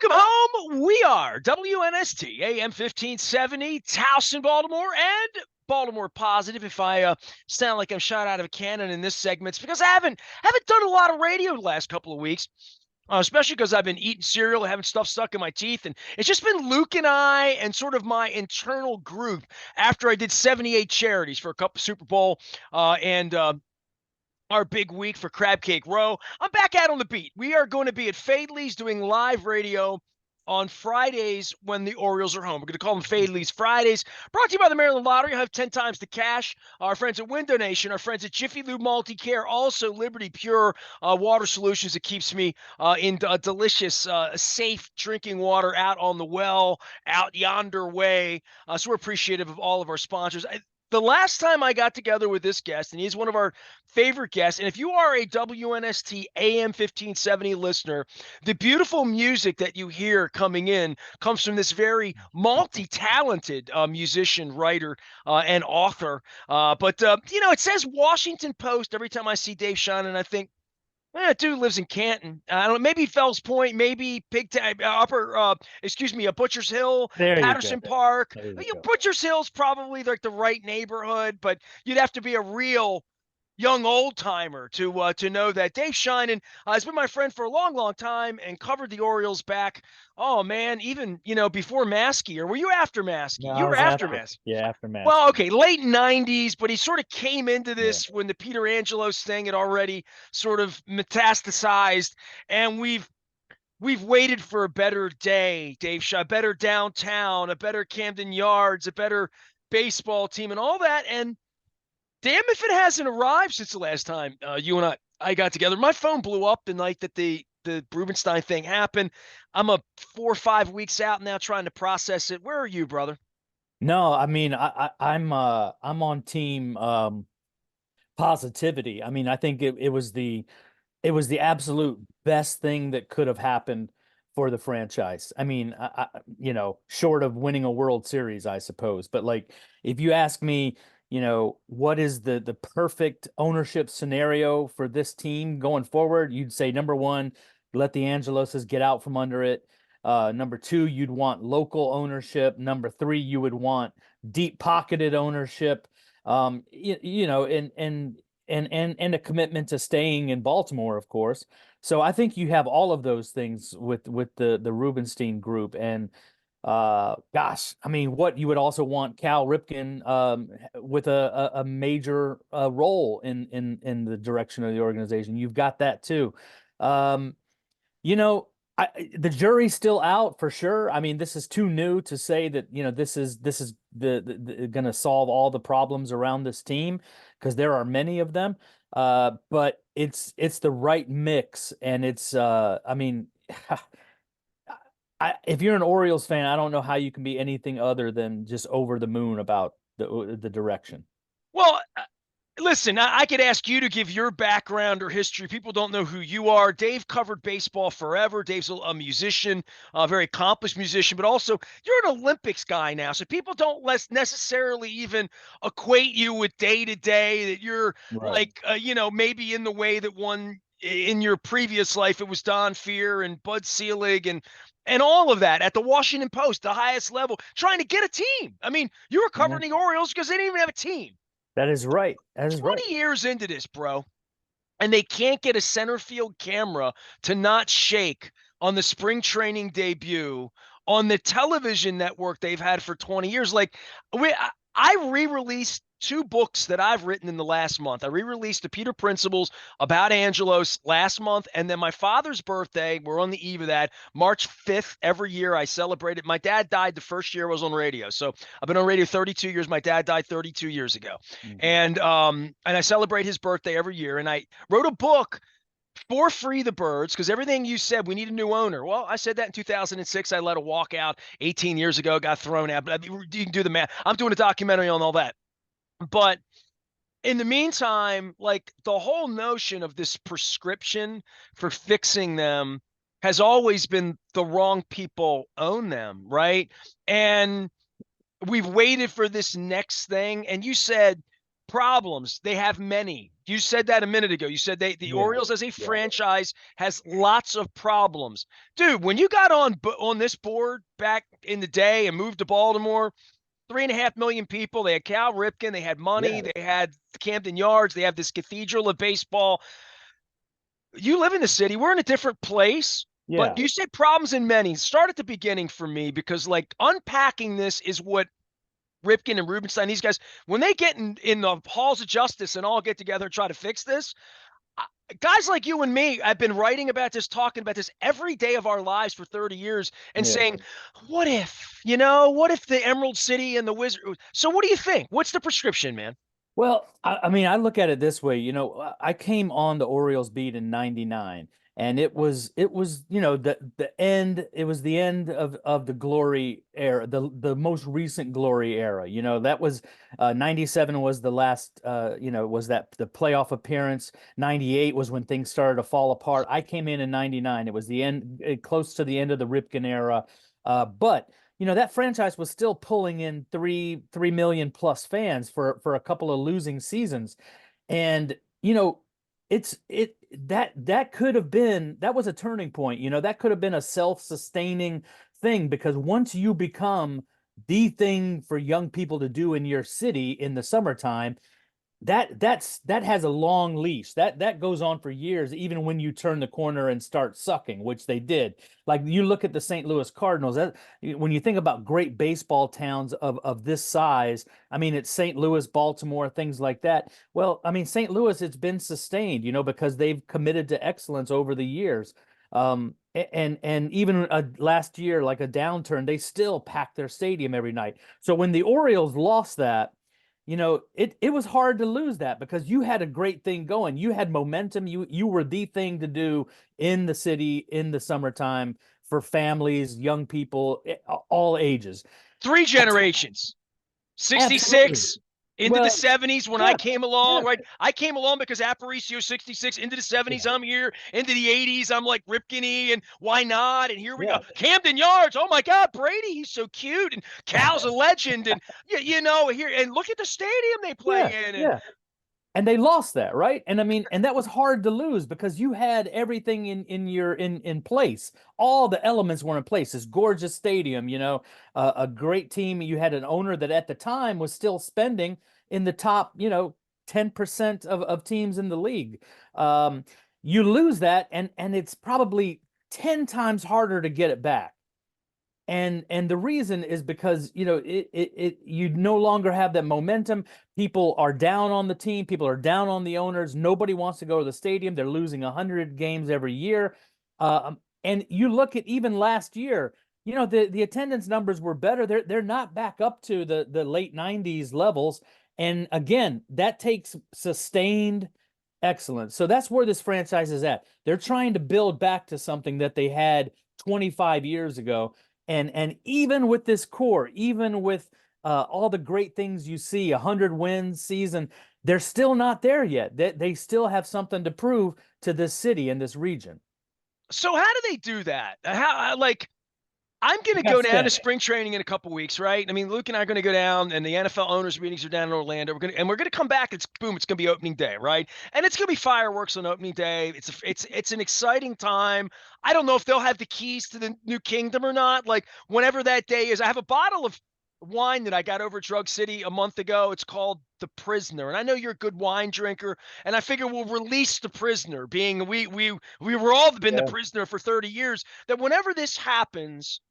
Welcome home. We are WNST AM 1570, Towson, Baltimore, and Baltimore Positive. If I sound like I'm shot out of a cannon in this segment, it's because I haven't done a lot of radio the last couple of weeks. Especially because I've been eating cereal, having stuff stuck in my teeth. And it's just been Luke and I and sort of my internal group after I did 78 charities for a couple Super Bowl and our big week for Crab Cake Row. I'm back out on the beat. We are going to be at Fadley's doing live radio on Fridays when the Orioles are home. We're going to call them Fadley's Fridays. Brought to you by the Maryland Lottery. I have 10 times the cash. Our friends at Window Nation, our friends at Jiffy Lube Multi-Care, also Liberty Pure Water Solutions that keeps me in delicious, safe drinking water out on the well, out yonder way. So we're appreciative of all of our sponsors. The last time I got together with this guest, and he's one of our favorite guests, and if you are a WNST AM 1570 listener, the beautiful music that you hear coming in comes from this very multi-talented musician, writer, and author. It says Washington Post every time I see Dave Sheinin, I think, dude lives in Canton. I don't know, maybe Fells Point, maybe Butcher's Hill, There you go. Patterson Park. There you go. Butcher's Hill's probably like the right neighborhood, but you'd have to be a real young old timer to know that Dave Sheinin has been my friend for a long, long time and covered the Orioles back. Oh man, even before Maskey, or were you after Maskey? No, You I were was after after. Maskey. Yeah, after match. Well, okay, late 90s, but he sort of came into Yeah. this when the Peter Angelos thing had already sort of metastasized, and we've waited for a better day, Dave Shaw, a better downtown, a better Camden Yards, a better baseball team, and all that. And damn if it hasn't arrived since the last time you and I got together. My phone blew up the night that the Rubenstein thing happened. I'm 4 or 5 weeks out now trying to process it. Where are you, brother? No, I mean I'm on team positivity. I mean, I think it was the absolute best thing that could have happened for the franchise. I mean, short of winning a World Series, I suppose. But like, if you ask me, what is the perfect ownership scenario for this team going forward, you'd say number one, let the Angeloses get out from under it. Number two, you'd want local ownership. Number three, you would want deep pocketed ownership. And a commitment to staying in Baltimore, of course. So I think you have all of those things with the Rubenstein group. And gosh, I mean, what you would also want Cal Ripken with a major role in the direction of the organization. You've got that too. Um, you know, the jury's still out for sure. I mean, this is too new to say that, this is the going to solve all the problems around this team, because there are many of them. But it's the right mix, and it's I mean, if you're an Orioles fan, I don't know how you can be anything other than just over the moon about the direction. Well, listen, I could ask you to give your background or history. People don't know who you are. Dave covered baseball forever. Dave's a musician, a very accomplished musician, but also you're an Olympics guy now. So people don't less necessarily even equate you with day to day, that you're Right. like, maybe in the way that one in your previous life, it was Don Fear and Bud Selig and all of that at the Washington Post, the highest level, trying to get a team. I mean, you were Yeah, covering the Orioles because they didn't even have a team. that is right. That is right. 20 years into this, bro, and they can't get a center field camera to not shake on the spring training debut on the television network they've had for 20 years. Like, I re-released two books that I've written in the last month. I re-released the Peter Principles about Angelos last month, and then my father's birthday, we're on the eve of that, March 5th. Every year I celebrate it. My dad died the first year I was on radio. So I've been on radio 32 years. My dad died 32 years ago. Mhm. And I celebrate his birthday every year. And I wrote a book for Free the Birds, because everything you said, we need a new owner. Well, I said that in 2006. I let a walkout 18 years ago, got thrown out. But you can do the math. I'm doing a documentary on all that. But in the meantime, like, the whole notion of this prescription for fixing them has always been the wrong people own them, right? And we've waited for this next thing. And you said problems. They have many. You said that a minute ago. You said the Yeah. Orioles as a Yeah. franchise has lots of problems. Dude, when you got on this board back in the day and moved to Baltimore, 3.5 million people. They had Cal Ripken. They had money. Yeah. They had Camden Yards. They have this cathedral of baseball. You live in the city. We're in a different place. But Yeah. you said problems in many. Start at the beginning for me because, like, unpacking this is what Ripken and Rubenstein, these guys, when they get in the halls of justice and all get together and try to fix this, guys like you and me, I've been writing about this, talking about this every day of our lives for 30 years and Yeah. saying, what if, what if the Emerald City and the Wizard? So what do you think? What's the prescription, man? Well, I mean, I look at it this way. I came on the Orioles beat in '99, and it was the end. It was the end of the glory era, the most recent glory era. That was '97 was the last. Was that the playoff appearance? '98 was when things started to fall apart. I came in '99. It was the end, close to the end of the Ripken era. But that franchise was still pulling in 3 million plus fans for a couple of losing seasons. And that could have been, that was a turning point. That could have been a self-sustaining thing, because once you become the thing for young people to do in your city in the summertime, that has a long leash. That goes on for years, even when you turn the corner and start sucking, which they did. Like, you look at the St. Louis Cardinals. When you think about great baseball towns of this size, I mean, it's St. Louis, Baltimore, things like that. Well, I mean, St. Louis, it's been sustained, because they've committed to excellence over the years. And even last year, like a downturn, they still packed their stadium every night. So when the Orioles lost that, it was hard to lose that, because you had a great thing going. You had momentum. You were the thing to do in the city in the summertime for families, young people, all ages. Three That's generations. absolutely. 66 into the Well, 70s when I yeah, came yeah, along, right? I came along because Aparicio 66 into the 70s. yeah, I'm here into the 80s. I'm like Ripken and why not? And here we go. yeah, Camden Yards. Oh my God, Brady, he's so cute. And Cal's a legend. And here and look at the stadium they yeah, play in. And yeah. And they lost that, right? And I mean, and that was hard to lose, because you had everything in place. All the elements were in place. This gorgeous stadium, a great team. You had an owner that at the time was still spending in the top, 10% of teams in the league. You lose that, and it's probably 10 times harder to get it back. And the reason is because you no longer have that momentum. People are down on the team. People are down on the owners. Nobody wants to go to the stadium. They're losing 100 games every year. And you look at even last year, the attendance numbers were better. They're not back up to the late '90s levels. And again, that takes sustained excellence. So that's where this franchise is at. They're trying to build back to something that they had 25 years ago. And even with this core, even with all the great things you see, 100 win season, they're still not there yet. They still have something to prove to this city and this region. so how do they do that? How like I'm going You to got go down to spend. spring training in a couple weeks, right? I mean, Luke and I are going to go down, and the NFL owners' meetings are down in Orlando. We're going to come back. It's boom. It's going to be opening day, right? And it's going to be fireworks on opening day. It's an exciting time. I don't know if they'll have the keys to the new kingdom or not. Like whenever that day is, I have a bottle of wine that I got over at Drug City a month ago. It's called The Prisoner, and I know you're a good wine drinker, and I figure we'll release The Prisoner, being we were all been the Yeah, prisoner for 30 years. That whenever this happens.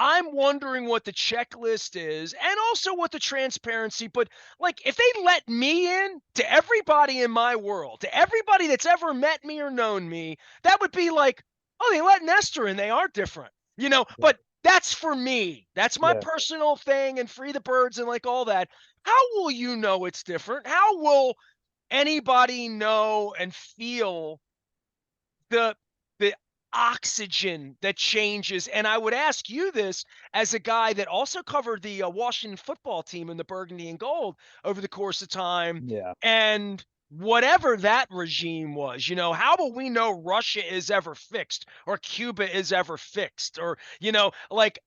I'm wondering what the checklist is and also what the transparency, but like if they let me in to everybody in my world, to everybody that's ever met me or known me, that would be like, oh, they let Nestor in, they are different, yeah, but that's for me. That's my yeah. personal thing and free the birds and like all that. How will you know it's different? How will anybody know and feel the the oxygen that changes? And I would ask you this as a guy that also covered the Washington football team in the burgundy and gold over the course of time, Yeah. and whatever that regime was, how will we know Russia is ever fixed or Cuba is ever fixed, or like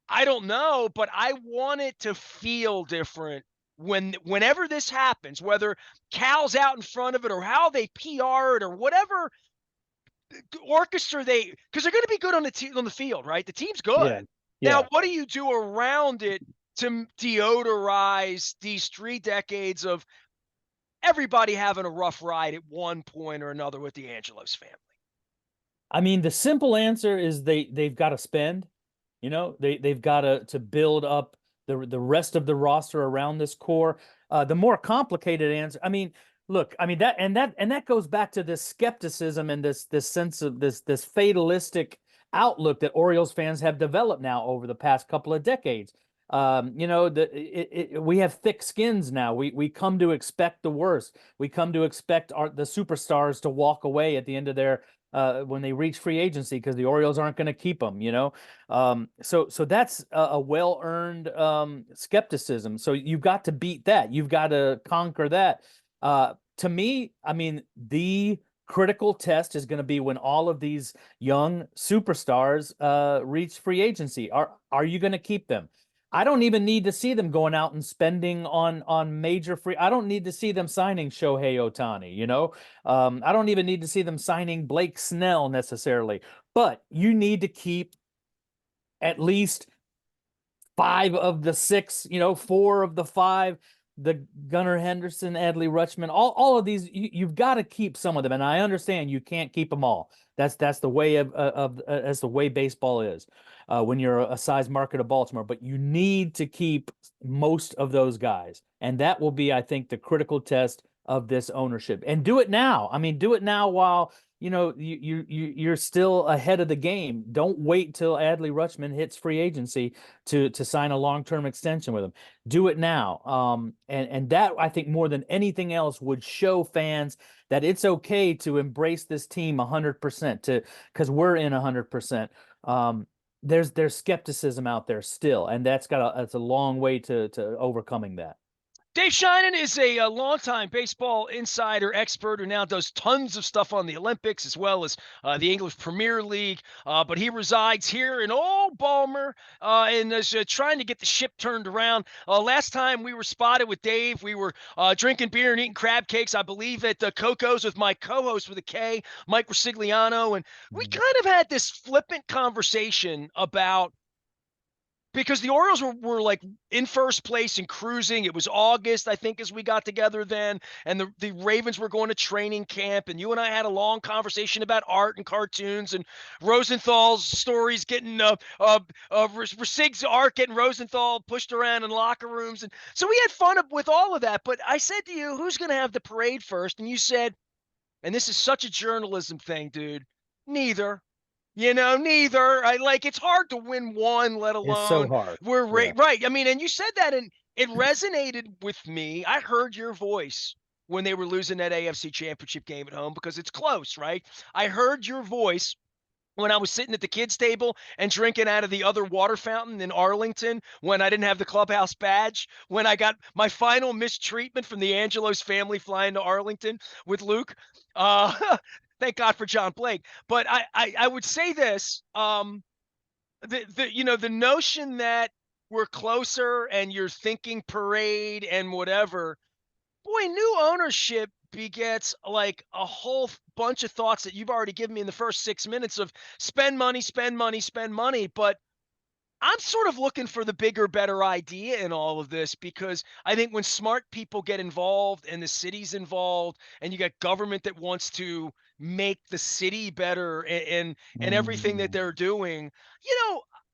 I don't know, but I want it to feel different whenever this happens, whether Cal's out in front of it or how they PR it or whatever orchestra because they're going to be good on the field, right? The team's Yeah. good. Now, Yeah. what do you do around it to deodorize these 3 decades of everybody having a rough ride at one point or another with the Angelos family? I mean, the simple answer is they've got to spend. You know, they've got to build up the rest of the roster around this core. The more complicated answer, I mean, look, I mean that goes back to this skepticism and this sense of this fatalistic outlook that Orioles fans have developed now over the past couple of decades. You know, we have thick skins now. We come to expect the worst. We come to expect the superstars to walk away at the end of their when they reach free agency because the Orioles aren't going to keep them. You know, so that's a well-earned skepticism. So you've got to beat that. You've got to conquer that. To me, I mean, the critical test is going to be when all of these young superstars reach free agency. Are you going to keep them? I don't even need to see them going out and spending on major free. I don't need to see them signing Shohei Ohtani. You know, I don't even need to see them signing Blake Snell necessarily. But you need to keep at least 5 of the 6, you know, 4 of the 5, the Gunnar Henderson, Adley Rutschman, all of these, you've got to keep some of them. And I understand you can't keep them all. That's the way that's the way baseball is when you're a size market of Baltimore. But you need to keep most of those guys, and that will be, I think, the critical test of this ownership. And do it now. I mean, do it now while you know you're still ahead of the game. Don't wait till Adley Rutschman hits free agency to sign a long-term extension with him. Do it now. And that, I think, more than anything else would show fans that it's okay to embrace this team 100% because we're in 100%. There's skepticism out there still, and that's a long way to overcoming that. Dave Sheinin is a longtime baseball insider expert who now does tons of stuff on the Olympics as well as the English Premier League. But he resides here in Old Balmer and is trying to get the ship turned around. Last time we were spotted with Dave, we were drinking beer and eating crab cakes, I believe, at Coco's with my co-host with a K, Mike Rosigliano. And we kind of had this flippant conversation about because the Orioles were like in first place and cruising. It was August, I think, as we got together then. And the Ravens were going to training camp. And you and I had a long conversation about art and cartoons and Rosenthal's stories getting, Rasig's art getting Rosenthal pushed around in locker rooms. And so we had fun with all of that. But I said to you, who's going to have the parade first? And you said, and this is such a journalism thing, dude, neither. Neither. It's hard to win one, let It's so alone hard. we're Yeah. right. I mean, and you said that and it resonated with me. I heard your voice when they were losing that AFC championship game at home because it's close, right? I heard your voice when I was sitting at the kids' table and drinking out of the other water fountain in Arlington when I didn't have the clubhouse badge, when I got my final mistreatment from the Angelos family flying to Arlington with Luke. Thank God for John Blake. But I would say this, the notion that we're closer and you're thinking parade and whatever, boy, new ownership begets like a whole bunch of thoughts that you've already given me in the first 6 minutes of spend money, spend money, spend money. But I'm sort of looking for the bigger, better idea in all of this because I think when smart people get involved and the city's involved and you got government that wants to make the city better and everything that Mm. they're doing,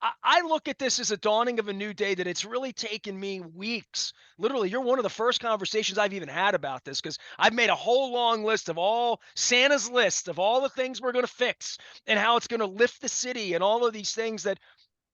I look at this as a dawning of a new day that it's really taken me weeks. Literally, you're one of the first conversations I've even had about this because I've made a whole long list of all Santa's list of all the things we're going to fix and how it's going to lift the city and all of these things that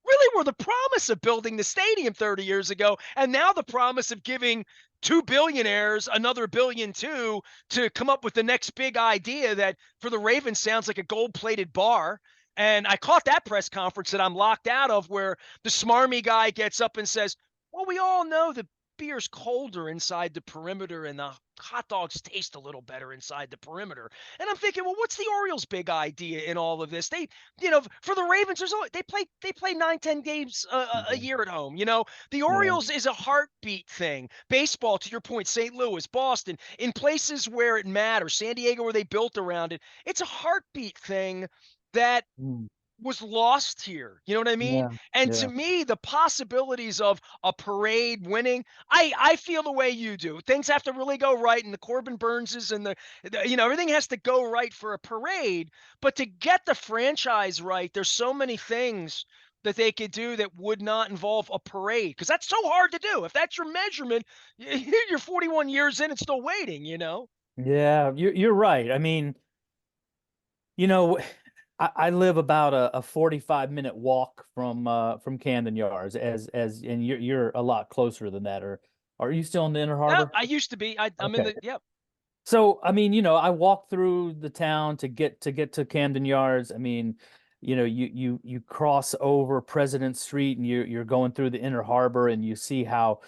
really were the promise of building the stadium 30 years ago, and now the promise of giving two billionaires another billion too to come up with the next big idea that for the Ravens sounds like a gold-plated bar. And I caught that press conference that I'm locked out of where the smarmy guy gets up and says, well, we all know that beer's colder inside the perimeter and the hot dogs taste a little better inside the perimeter. And I'm thinking, well, what's the Orioles' big idea in all of this? They, for the Ravens, they play 9, 10 games a Mhm. year at home. The Yeah. Orioles is a heartbeat thing. Baseball, to your point, St. Louis, Boston, in places where it matters, San Diego, where they built around it, it's a heartbeat thing that Mm. was lost here. You know what I mean? Yeah. And to Yeah. me, the possibilities of a parade winning, I feel the way you do. Things have to really go right, and the Corbin Burnses and everything has to go right for a parade. But to get the franchise right, there's so many things that they could do that would not involve a parade because that's so hard to do. If that's your measurement, you're 41 years in and still waiting. Yeah, you're right. I mean, you know, I live about a 45-minute walk from Camden Yards, and you're a lot closer than that. Or are you still in the Inner Yeah, Harbor? I used to be. I'm in Okay. the, yeah. So, I mean, I walk through the town to get to Camden Yards. I mean, you cross over President Street and you're going through the Inner Harbor and you see how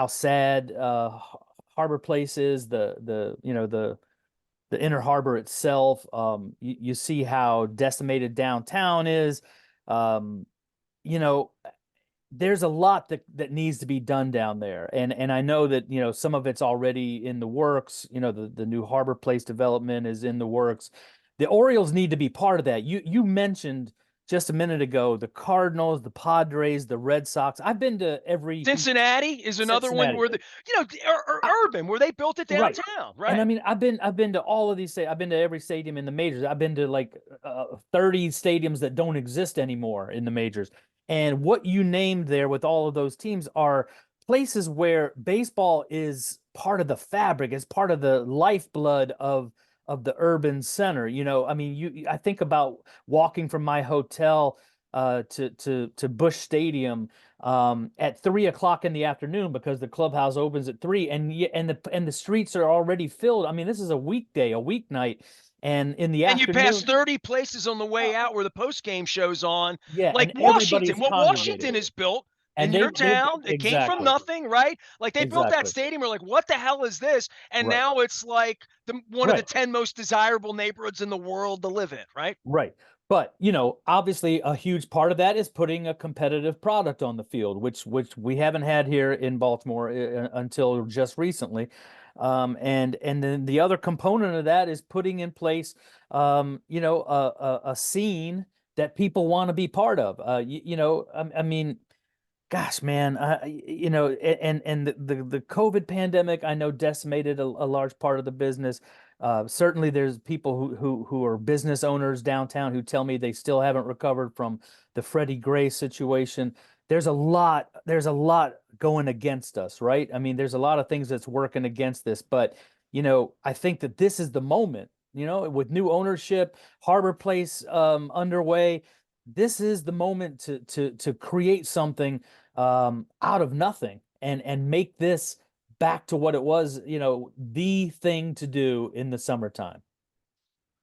sad Harbor Place is, the Inner Harbor itself. You see how decimated downtown is. Um, you know, there's a lot that needs to be done down there, and I know that some of it's already in the works. The new Harbor Place development is in the works. The Orioles need to be part of that. You mentioned just a minute ago the Cardinals, the Padres, the Red Sox. I've been to every Cincinnati is another one Cincinnati. where urban where they built it Right. downtown, And I right? mean, I've been to all of these. I've been to every stadium in the majors. I've been to like 30 stadiums that don't exist anymore in the majors. And what you named there with all of those teams are places where baseball is part of the fabric, is part of the lifeblood of the urban center. I mean, I think about walking from my hotel to Busch Stadium at 3 o'clock in the afternoon because the clubhouse opens at 3, and the streets are already filled. I mean, this is a weekday, a weeknight, and in the And you pass afternoon, 30 places on the way uh, out where the post game shows on, yeah, like and Washington. everybody's What congregated, Washington is built in and your they've town, it came from exactly, nothing, right? Like they built that exactly, stadium. We're like, what the hell is this? And right, now it's like one of the right. 10 most desirable neighborhoods in the world to live in, right? Right. But, obviously a huge part of that is putting a competitive product on the field, which we haven't had here in Baltimore until just recently. And then the other component of that is putting in place, a scene that people want to be part of. I mean, gosh, man, and the COVID pandemic, I know decimated a large part of the business. Certainly, there's people who are business owners downtown who tell me they still haven't recovered from the Freddie Gray situation. There's a lot going against us, right? I mean, there's a lot of things that's working against this, but I think that this is the moment. With new ownership, Harbor Place underway, this is the moment to create something out of nothing and make this back to what it was, the thing to do in the summertime.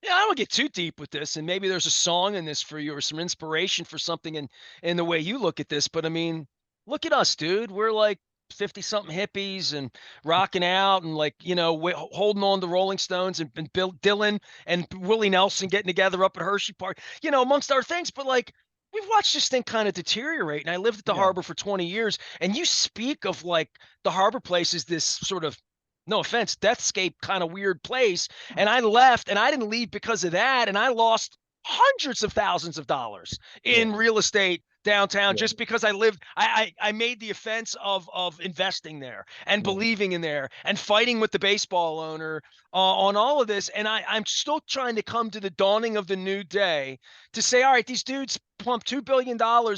Yeah, I don't get too deep with this, and maybe there's a song in this for you or some inspiration for something in the way you look at this. But I mean, look at us, dude. We're like 50 something hippies and rocking out and like, holding on to Rolling Stones and Bill Dylan and Willie Nelson getting together up at Hershey Park, amongst our things. But like, we've watched this thing kind of deteriorate. And I lived at the Yeah. harbor for 20 years. And you speak of like the harbor place is this sort of, no offense, deathscape kind of weird place. And I left, and I didn't leave because of that. And I lost hundreds of thousands of dollars Yeah. in real estate downtown Yeah. just because I lived. I made the offense of investing there and Yeah. believing in there and fighting with the baseball owner on all of this. And I'm still trying to come to the dawning of the new day to say, all right, these dudes pump $2 billion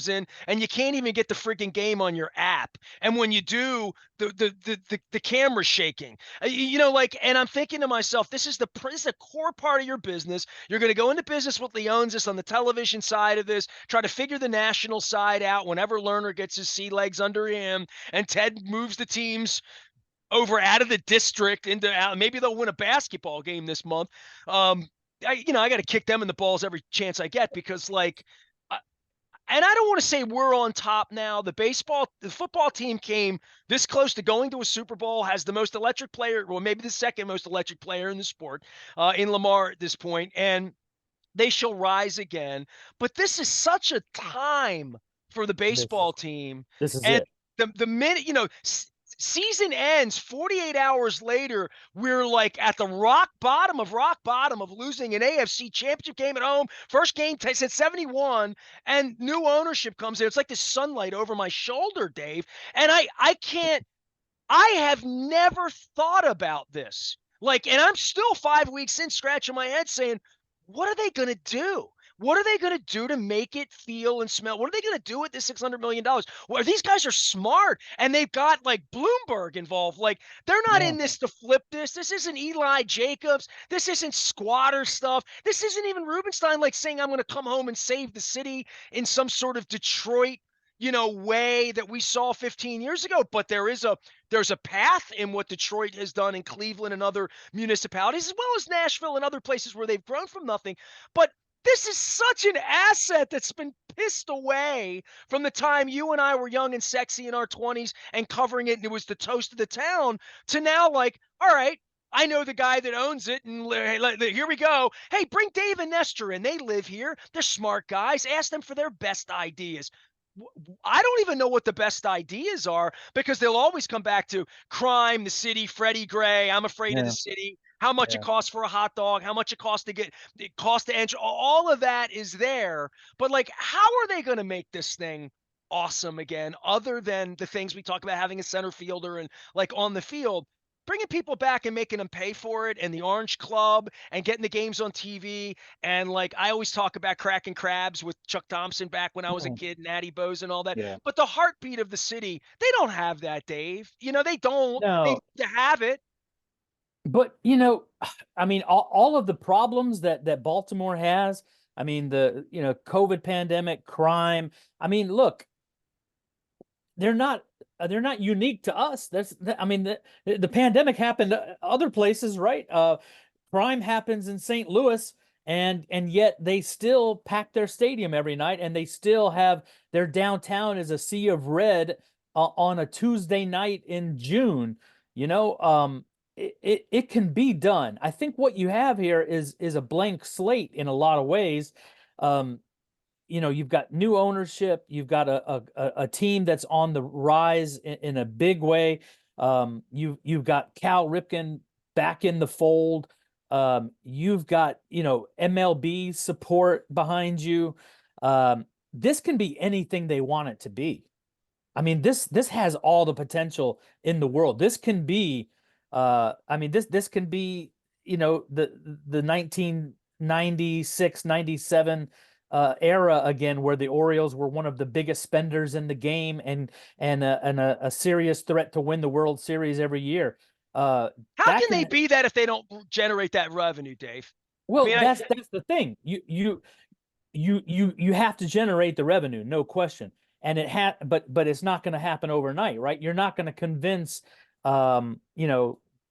in, and you can't even get the freaking game on your app. And when you do, the camera's shaking. Like, and I'm thinking to myself, this is the core part of your business. You're going to go into business with Leonsis on the television side of this, try to figure the national side out whenever Lerner gets his sea legs under him, and Ted moves the teams over out of the district into maybe they'll win a basketball game this month. I got to kick them in the balls every chance I get because like and I don't want to say we're on top now. The football team came this close to going to a Super Bowl, has the most electric player, well, maybe the second most electric player in the sport, in Lamar at this point, and they shall rise again. But this is such a time for the This baseball team. this is And it. the minute, season ends 48 hours later, we're like at the rock bottom of losing an AFC championship game at home. First game since 71, and new ownership comes in. It's like this sunlight over my shoulder, Dave. And I can't I have never thought about this. Like, and I'm still 5 weeks in, scratching my head saying, what are they going to do? What are they going to do to make it feel and smell? What are they going to do with this $600 million? Well, these guys are smart, and they've got like Bloomberg involved. Like, they're not Yeah. in this to flip this. This isn't Eli Jacobs. This isn't squatter stuff. This isn't even Rubenstein like saying, I'm going to come home and save the city in some sort of Detroit, way that we saw 15 years ago. But there's a path in what Detroit has done in Cleveland and other municipalities, as well as Nashville and other places where they've grown from nothing. But this is such an asset that's been pissed away from the time you and I were young and sexy in our 20s and covering it, and it was the toast of the town, to now, like, all right, I know the guy that owns it, and here we go. Hey, bring Dave and Nestor in. They live here. They're smart guys. Ask them for their best ideas. I don't even know what the best ideas are, because they'll always come back to crime, the city, Freddie Gray, I'm afraid of the Yeah. city, how much it Yeah. costs for a hot dog, how much it costs to enter. All of that is there. But like, how are they going to make this thing awesome again, other than the things we talk about, having a center fielder and like on the field? Bringing people back and making them pay for it, and the Orange Club, and getting the games on TV. And like, I always talk about cracking crabs with Chuck Thompson back when I was a Mm. kid, Natty Bose and all that. Yeah. But the heartbeat of the city, they don't have that, Dave. They don't. They No, need to have it. but I mean, all of the problems that Baltimore has. I mean, the COVID pandemic, crime. I mean, look, they're not unique to us. I mean, the pandemic happened other places, right? Crime happens in St. Louis, and yet they still pack their stadium every night, and they still have their downtown is a sea of red on a Tuesday night in June. It can be done. I think what you have here is a blank slate in a lot of ways. Um, you've got new ownership, you've got a team that's on the rise in a big way. You've got Cal Ripken back in the fold. You've got MLB support behind you. This can be anything they want it to be. I mean, this has all the potential in the world. This can be, I mean, this can be, the 1996, 97 era again, where the Orioles were one of the biggest spenders in the game, and a serious threat to win the World Series every year. Uh, How that can they can be that if they don't generate that revenue, Dave? I well, mean, that's the thing. You have to generate the revenue, no question. And but it's not going to happen overnight, right? You're not going to convince the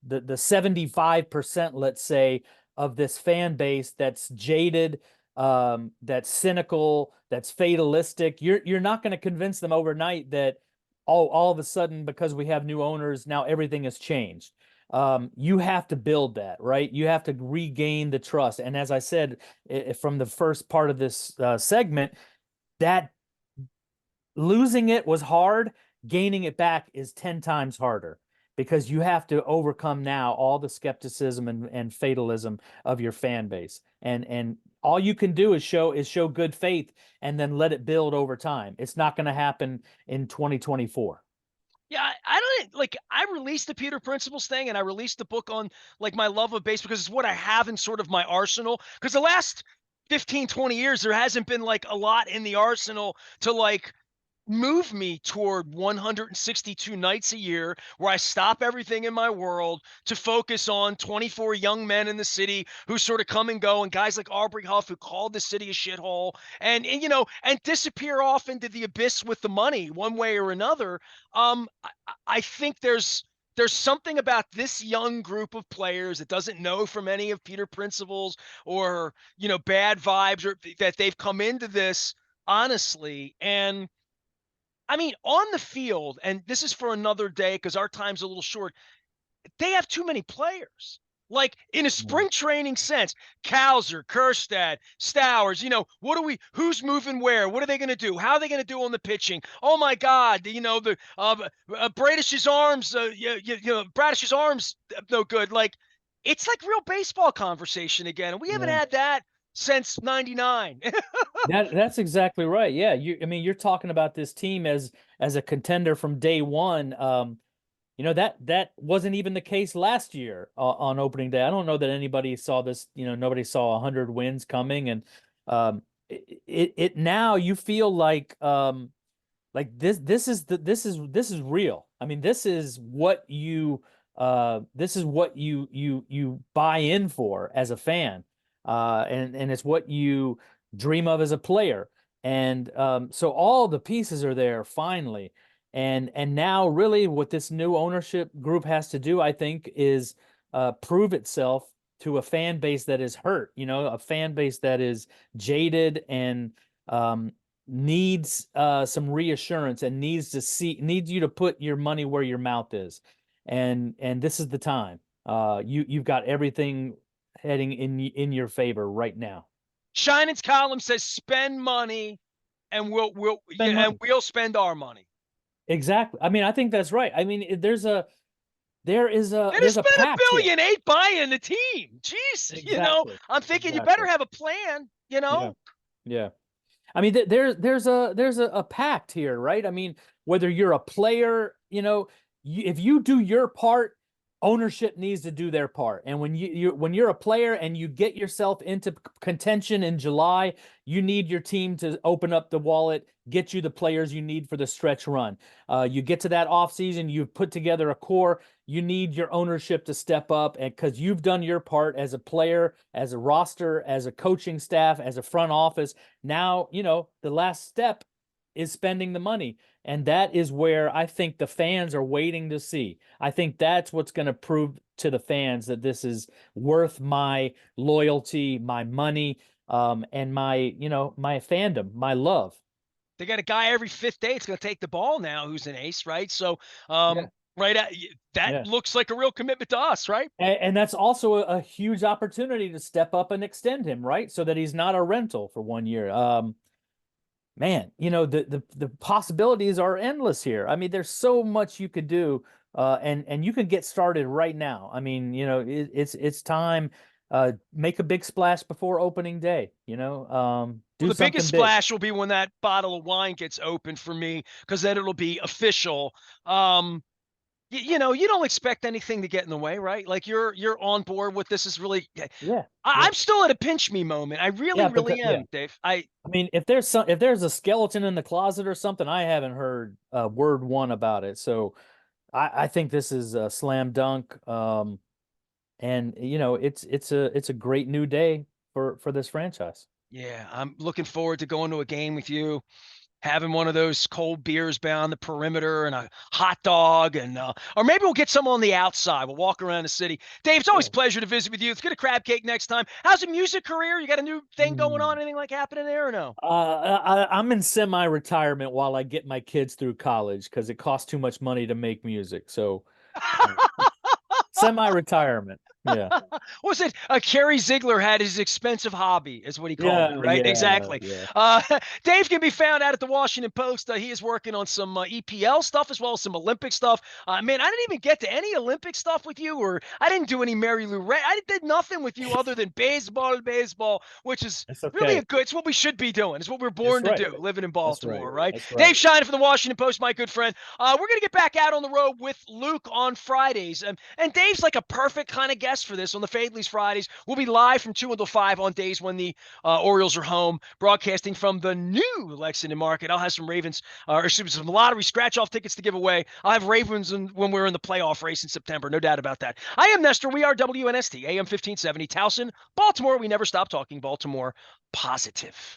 75%, let's say, of this fan base that's jaded, that's cynical, that's fatalistic. You're not going to convince them overnight that all of a sudden, because we have new owners, now everything has changed. You have to build that, right? You have to regain the trust. And as I said, from the first part of this segment, that losing it was hard. Gaining it back is 10 times harder, because you have to overcome now all the skepticism and fatalism of your fan base. And all you can do is show good faith, and then let it build over time. It's not going to happen in 2024. Yeah, I don't like. I released the Peter Principles thing, and I released the book on like my love of base, because it's what I have in sort of my arsenal. Because the last 15, 20 years, there hasn't been like a lot in the arsenal to like move me toward 162 nights a year, where I stop everything in my world to focus on 24 young men in the city who sort of come and go, and guys like Aubrey Huff, who called the city a shithole, and disappear off into the abyss with the money one way or another. I think there's something about this young group of players that doesn't know from any of Peter Principles, or bad vibes, or that they've come into this honestly. And I mean, on the field, and this is for another day because our time's a little short, they have too many players. Like in a Mm. spring training sense, Kauser, Kerstad, Stowers, who's moving where? What are they going to do? How are they going to do on the pitching? Oh my God, Bradish's arms, Bradish's arms, no good. Like, it's like real baseball conversation again. And we haven't Yeah. had that since 99. That's exactly right. Yeah, I mean, you're talking about this team as a contender from day one. That wasn't even the case last year on opening day. I don't know that anybody saw this. Nobody saw 100 wins coming, and it now you feel like this is real. I mean, this is what you buy in for as a fan, and it's what you dream of as a player. And so all the pieces are there finally. And now really what this new ownership group has to do, I think, is prove itself to a fan base that is hurt, a fan base that is jaded and um, needs some reassurance and needs you to put your money where your mouth is. And this is the time. You've got everything heading in your favor right now. Sheining's column says spend money and Spend money. we'll spend our money. Exactly. I mean, I think that's right. I mean, They just there's a spent a pact here. billion, ain't buying the team. Jeez, Exactly. I'm thinking you better Exactly. have a plan, you Yeah. know? Yeah. I mean, there's a pact here, right? I mean, whether you're a player, if you do your part, ownership needs to do their part. And when you're a player and you get yourself into contention in July, you need your team to open up the wallet, get you the players you need for the stretch run. You get to that offseason, you've put together a core. You need your ownership to step up, and because you've done your part as a player, as a roster, as a coaching staff, as a front office. Now, the last step is spending the money. And that is where I think the fans are waiting to see. I think that's what's going to prove to the fans that this is worth my loyalty, my money, and my fandom, my love. They got a guy every fifth day. It's going to take the ball now who's an ace, right? So, Yeah. right at, that Yeah. looks like a real commitment to us, right? And that's also a huge opportunity to step up and extend him, right? So that he's not a rental for 1 year. Man, the possibilities are endless here. I mean, there's so much you could do, and you can get started right now. I mean, it's time. Make a big splash before opening day. Well, Do the biggest something big. splash will be when that bottle of wine gets opened for me, because then it'll be official. Um, you don't expect anything to get in the way, right? Like you're on board with this. Is really, Yeah, yeah, I'm still at a pinch me moment. I really, yeah. Because really yeah, am, Dave. I mean, if there's a skeleton in the closet or something, I haven't heard word one about it. So I think this is a slam dunk. And it's a great new day for this franchise. Yeah, I'm looking forward to going to a game with you, having one of those cold beers down the perimeter and a hot dog, and or maybe we'll get some on the outside. We'll walk around the city. Dave, it's always Yeah. a pleasure to visit with you. Let's get a crab cake next time. How's the music career? You got a new thing going on? Mm. Anything like happening there or no? I'm in semi-retirement while I get my kids through college because it costs too much money to make music. So, uh, semi-retirement. Yeah. Was it Kerry Ziegler had his expensive hobby, is what he called it, Yeah. right? Yeah. Exactly. Yeah. Uh, Dave can be found out at the Washington Post. He is working on some EPL stuff as well as some Olympic stuff. Man, I didn't even get to any Olympic stuff with you, or I didn't do any Mary Lou Ray. I did nothing with you other than baseball, which is That's really okay. it's what we should be doing. It's what we're That's born to right. do, living in That's right. Baltimore, right? That's Dave right. Sheinin for the Washington Post, my good friend. We're gonna get back out on the road with Luke on Fridays, and Dave's like a perfect kind of guest for this on the Fadley's Fridays. We'll be live from 2 until 5 on days when the Orioles are home, broadcasting from the new Lexington Market. I'll have some Ravens, or excuse me, some lottery scratch-off tickets to give away. I'll have Ravens when we're in the playoff race in September, no doubt about that. I am Nestor. We are WNST, AM 1570, Towson, Baltimore. We never stop talking Baltimore positive.